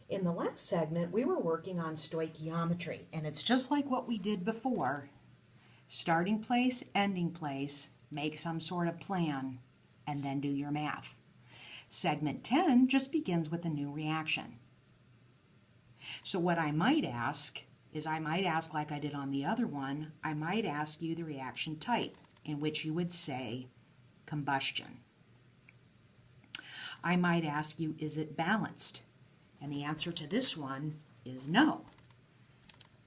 In the last segment, we were working on stoichiometry, and it's just like what we did before. Starting place, ending place, make some sort of plan, and then do your math. Segment 10 just begins with a new reaction. So what I might ask is like I did on the other one, I might ask you the reaction type, in which you would say combustion. I might ask you, is it balanced? And the answer to this one is no.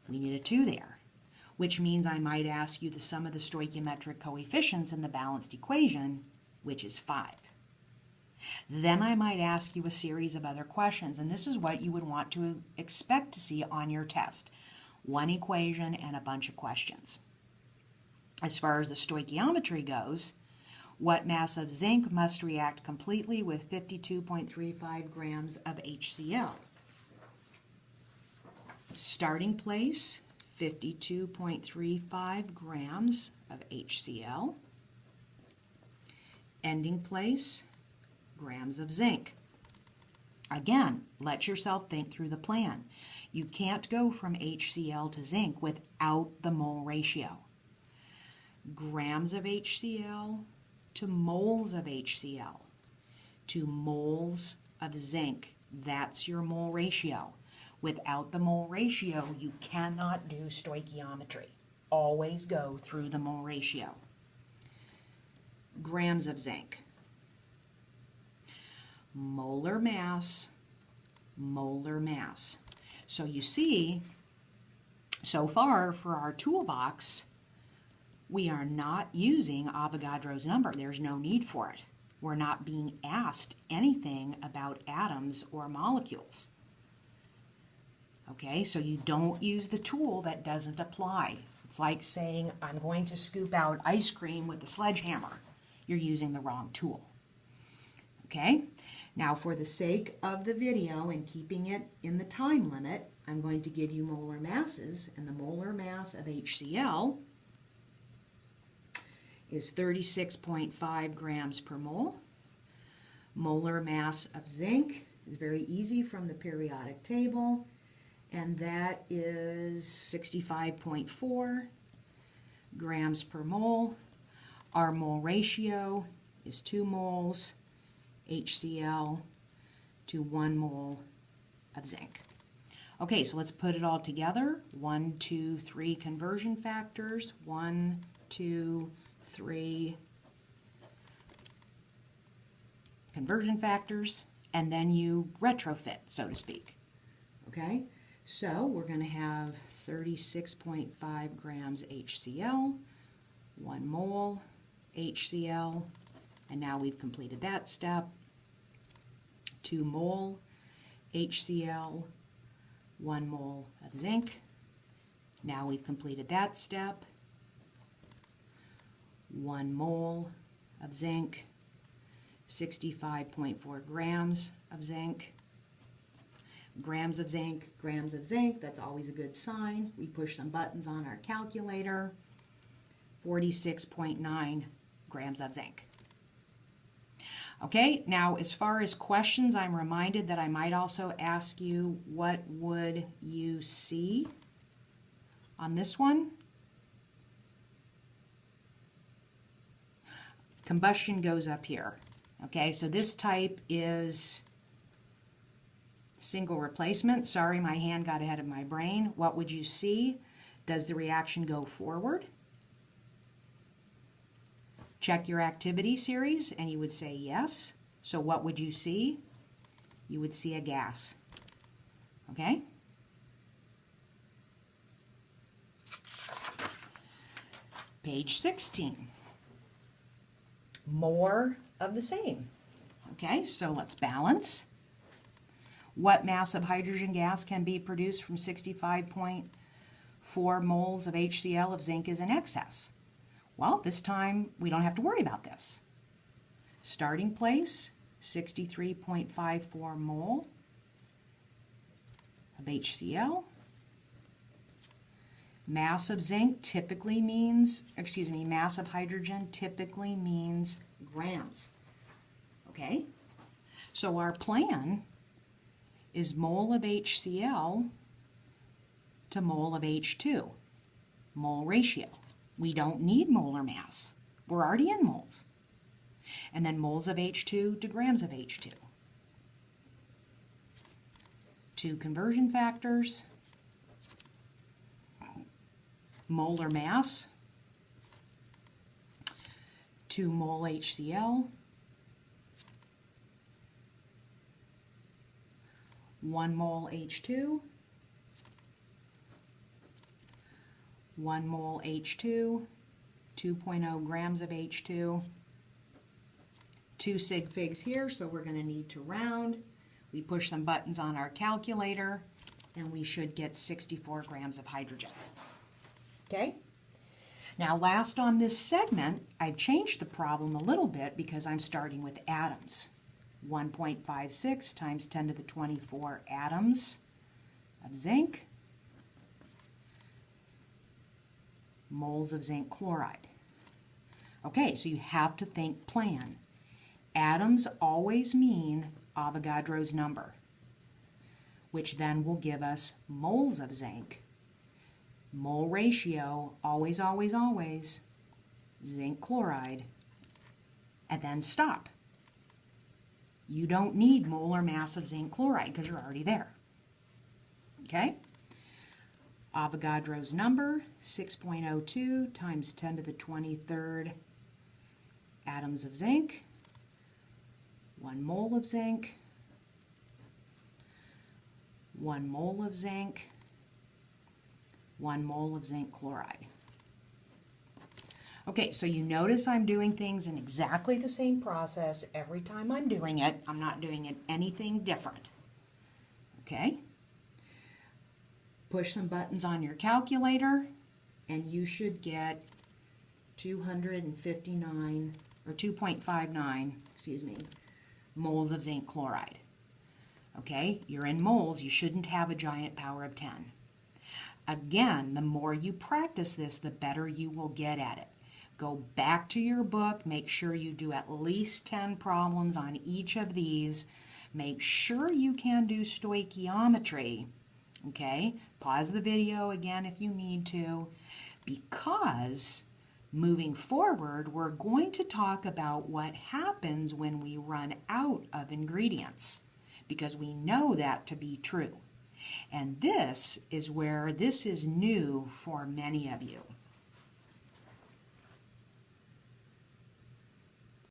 We need a 2 there, which means I might ask you the sum of the stoichiometric coefficients in the balanced equation, which is 5. Then I might ask you a series of other questions, and this is what you would want to expect to see on your test. One equation and a bunch of questions. As far as the stoichiometry goes, what mass of zinc must react completely with 52.35 grams of HCl? Starting place, 52.35 grams of HCl. Ending place, grams of zinc. Again, let yourself think through the plan. You can't go from HCl to zinc without the mole ratio. Grams of HCl to moles of HCl to moles of zinc. That's your mole ratio. Without the mole ratio, you cannot do stoichiometry. Always go through the mole ratio. Grams of zinc. Molar mass, molar mass. So you see, so far for our toolbox, we are not using Avogadro's number. There's no need for it. We're not being asked anything about atoms or molecules. Okay, so you don't use the tool that doesn't apply. It's like saying, I'm going to scoop out ice cream with a sledgehammer. You're using the wrong tool. Okay, now for the sake of the video and keeping it in the time limit, I'm going to give you molar masses, and the molar mass of HCl is 36.5 grams per mole. Molar mass of zinc is very easy from the periodic table, and that is 65.4 grams per mole. Our mole ratio is 2 moles HCl to 1 mole of zinc. Okay, so let's put it all together. 1, 2, 3 conversion factors. 1, 2, 3 conversion factors, and then you retrofit, so to speak. Okay, so we're going to have 36.5 grams HCl, 1 mole HCl, and now we've completed that step. 2 mole HCl, 1 mole of zinc. Now we've completed that step. 1 mole of zinc, 65.4 grams of zinc. Grams of zinc, that's always a good sign. We push some buttons on our calculator. 46.9 grams of zinc. Okay, now as far as questions, I'm reminded that I might also ask you, what would you see on this one? Combustion goes up here. Okay, so this type is single replacement. Sorry, my hand got ahead of my brain. What would you see? Does the reaction go forward? Check your activity series, and you would say yes. So what would you see? You would see a gas. Okay? Page 16. More of the same. Okay, so let's balance. What mass of hydrogen gas can be produced from 65.4 moles of HCl if zinc is in excess? Well, this time we don't have to worry about this. Starting place, 63.54 mole of HCl. Mass of zinc typically means, mass of hydrogen typically means grams. Okay? So our plan is mole of HCl to mole of H2, mole ratio. We don't need molar mass. We're already in moles. And then moles of H2 to grams of H2. Two conversion factors, molar mass, 2 mole HCl, 1 mole H2, 1 mole H2, 2.0 grams of H2, 2 sig figs here, so we're going to need to round. We push some buttons on our calculator, and we should get 64 grams of hydrogen. Okay? Now, last on this segment, I've changed the problem a little bit because I'm starting with atoms. 1.56 times 10 to the 24 atoms of zinc, moles of zinc chloride. Okay, so you have to think plan. Atoms always mean Avogadro's number, which then will give us moles of zinc. Mole ratio, always, always, always, zinc chloride, and then stop. You don't need molar mass of zinc chloride because you're already there. Okay? Avogadro's number, 6.02 times 10 to the 23rd atoms of zinc, 1 mole of zinc, 1 mole of zinc, 1 mole of zinc chloride. Okay, so you notice I'm doing things in exactly the same process every time I'm doing it. I'm not doing it anything different. Okay? Push some buttons on your calculator, and you should get 259, or 2.59, excuse me, moles of zinc chloride. Okay, you're in moles, you shouldn't have a giant power of 10. Again, the more you practice this, the better you will get at it. Go back to your book, make sure you do at least 10 problems on each of these. Make sure you can do stoichiometry. Okay, pause the video again if you need to, because moving forward, we're going to talk about what happens when we run out of ingredients, because we know that to be true. And this is where this is new for many of you.